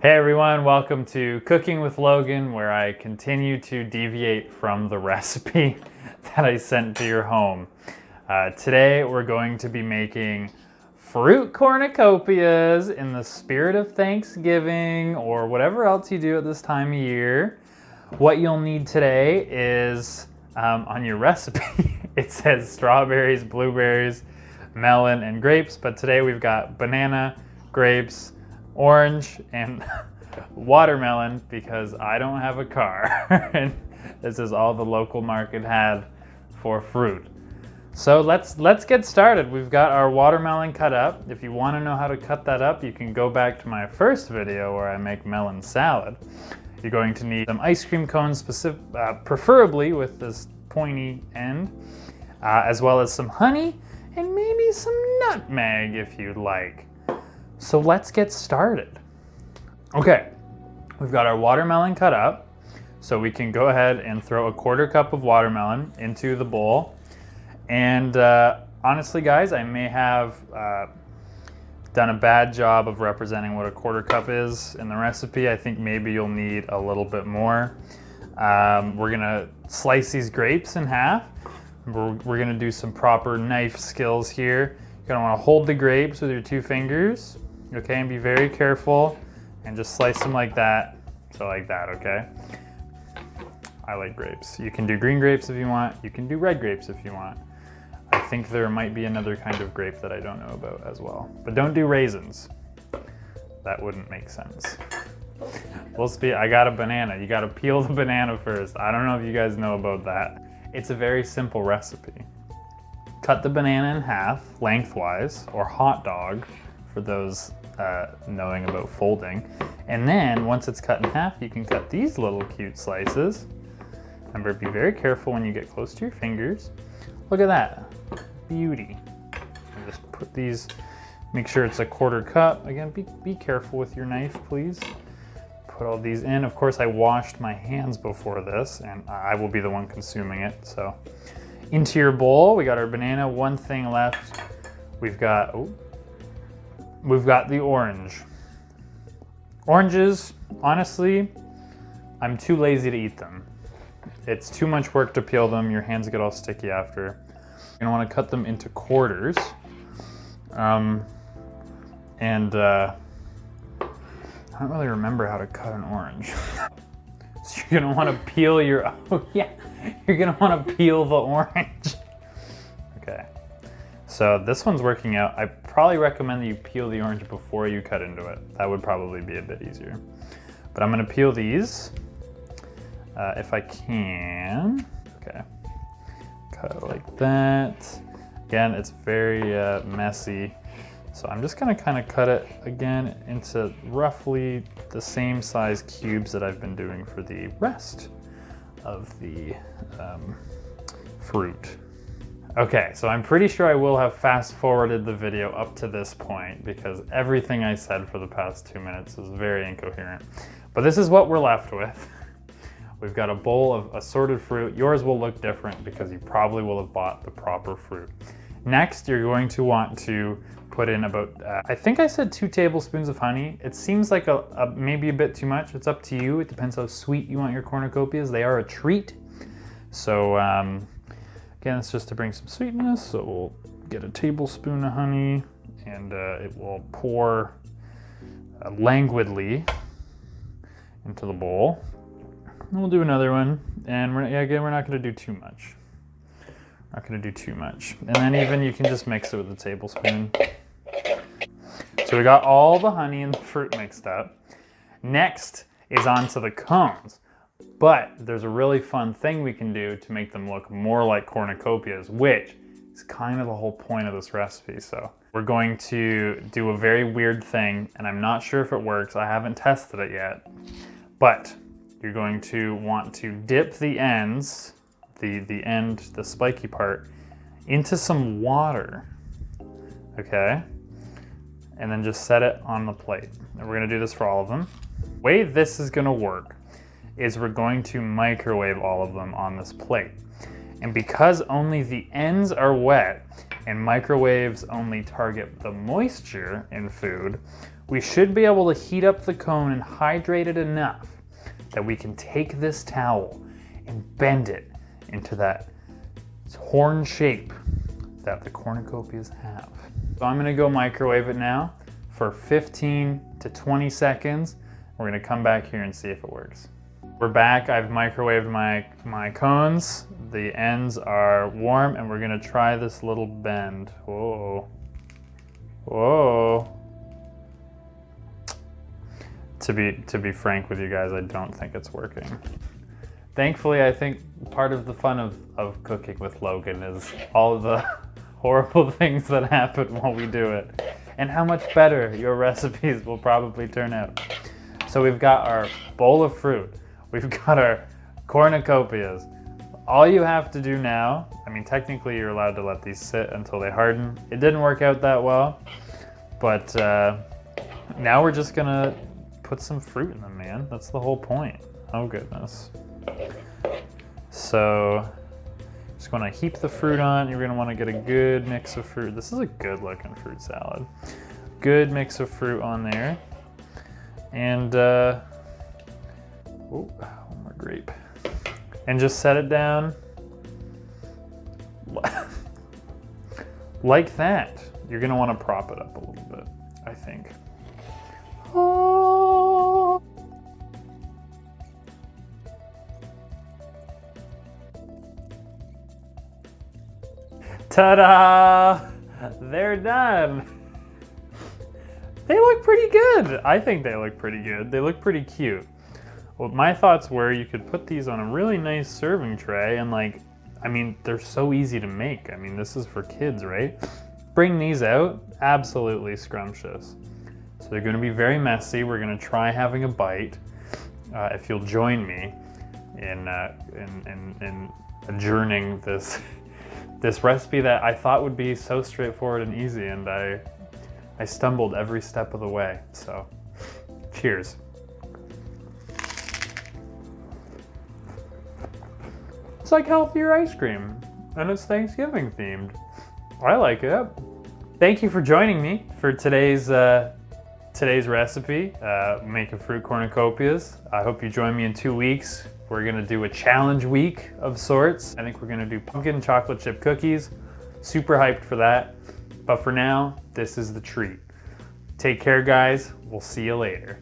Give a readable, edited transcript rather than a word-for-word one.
Hey everyone, welcome to Cooking with Logan, where I continue to deviate from the recipe that I sent to your home. Today we're going to be making fruit cornucopias in the spirit of Thanksgiving or whatever else you do at this time of year. What you'll need today is, on your recipe, it says strawberries, blueberries, melon, and grapes, but today we've got banana, grapes, orange, and watermelon because I don't have a car and this is all the local market had for fruit. So let's get started. We've got our watermelon cut up. If you want to know how to cut that up, you can go back to my first video where I make melon salad. You're going to need some ice cream cones, preferably with this pointy end, as well as some honey and maybe some nutmeg if you'd like. So let's get started. Okay, we've got our watermelon cut up, so we can go ahead and throw a 1/4 cup of watermelon into the bowl. And honestly guys, I may have done a bad job of representing what a 1/4 cup is in the recipe. I think maybe you'll need a little bit more. We're gonna slice these grapes in half. We're gonna do some proper knife skills here. You're gonna wanna hold the grapes with your 2 fingers, okay, and be very careful and just slice them like that. So like that, okay? I like grapes. You can do green grapes if you want. You can do red grapes if you want. I think there might be another kind of grape that I don't know about as well. But don't do raisins. That wouldn't make sense. I got a banana. You gotta peel the banana first. I don't know if you guys know about that. It's a very simple recipe. Cut the banana in half, lengthwise, or hot dog for those knowing about folding. And then once it's cut in half, you can cut these little cute slices. Remember, be very careful when you get close to your fingers. Look at that, beauty. And just put these, make sure it's a 1/4 cup. Again, be careful with your knife, please. Put all these in. Of course, I washed my hands before this, and I will be the one consuming it, so. Into your bowl, we got our banana. One thing left, we've got the orange. Oranges, honestly, I'm too lazy to eat them. It's too much work to peel them. Your hands get all sticky after. You're gonna wanna cut them into quarters. I don't really remember how to cut an orange. So you're gonna wanna peel your, you're gonna wanna peel the orange. Okay, so this one's working out. I probably recommend that you peel the orange before you cut into it. That would probably be a bit easier. But I'm gonna peel these, if I can. Okay, cut it like that. Again, it's very messy. So I'm just gonna kind of cut it again into roughly the same size cubes that I've been doing for the rest of the fruit. Okay, so I'm pretty sure I will have fast forwarded the video up to this point because everything I said for the past 2 minutes is very incoherent. But this is what we're left with. We've got a bowl of assorted fruit. Yours will look different because you probably will have bought the proper fruit. Next, you're going to want to put in about, I think I said 2 tablespoons of honey. It seems like maybe a bit too much. It's up to you. It depends how sweet you want your cornucopias. They are a treat. So again, it's just to bring some sweetness. So we'll get a tablespoon of honey and it will pour languidly into the bowl. And we'll do another one. And again, we're not gonna do too much. Not gonna do too much. And then even you can just mix it with a tablespoon. So we got all the honey and the fruit mixed up. Next is onto the cones. But there's a really fun thing we can do to make them look more like cornucopias, which is kind of the whole point of this recipe. So we're going to do a very weird thing, and I'm not sure if it works. I haven't tested it yet. But you're going to want to dip the ends, the spiky part, into some water, okay? And then just set it on the plate. And we're gonna do this for all of them. The way this is gonna work is we're going to microwave all of them on this plate. And because only the ends are wet and microwaves only target the moisture in food, we should be able to heat up the cone and hydrate it enough that we can take this towel and bend it into that horn shape that the cornucopias have. So I'm gonna go microwave it now for 15 to 20 seconds. We're gonna come back here and see if it works. We're back, I've microwaved my cones. The ends are warm and we're gonna try this little bend. Whoa, whoa. To be frank with you guys, I don't think it's working. Thankfully, I think part of the fun of cooking with Logan is all the horrible things that happen while we do it, and how much better your recipes will probably turn out. So we've got our bowl of fruit, we've got our cornucopias. All you have to do now, I mean, technically you're allowed to let these sit until they harden. It didn't work out that well, but now we're just gonna put some fruit in them, man. That's the whole point. Oh goodness. So just gonna heap the fruit on. You're gonna wanna get a good mix of fruit. This is a good looking fruit salad. Good mix of fruit on there. And, oh, one more grape. And just set it down like that. You're gonna wanna prop it up a little bit, I think. Oh. Ta-da! They're done. They look pretty good. I think they look pretty good. They look pretty cute. Well, my thoughts were you could put these on a really nice serving tray and I mean, they're so easy to make. I mean, this is for kids, right? Bring these out, absolutely scrumptious. So they're gonna be very messy. We're gonna try having a bite. If you'll join me in adjourning this recipe that I thought would be so straightforward and easy, and I stumbled every step of the way. So, cheers. It's like healthier ice cream, and it's Thanksgiving themed. I like it. Thank you for joining me for today's recipe, making fruit cornucopias. I hope you join me in 2 weeks. We're gonna do a challenge week of sorts. I think we're gonna do pumpkin chocolate chip cookies. Super hyped for that. But for now, this is the treat. Take care, guys. We'll see you later.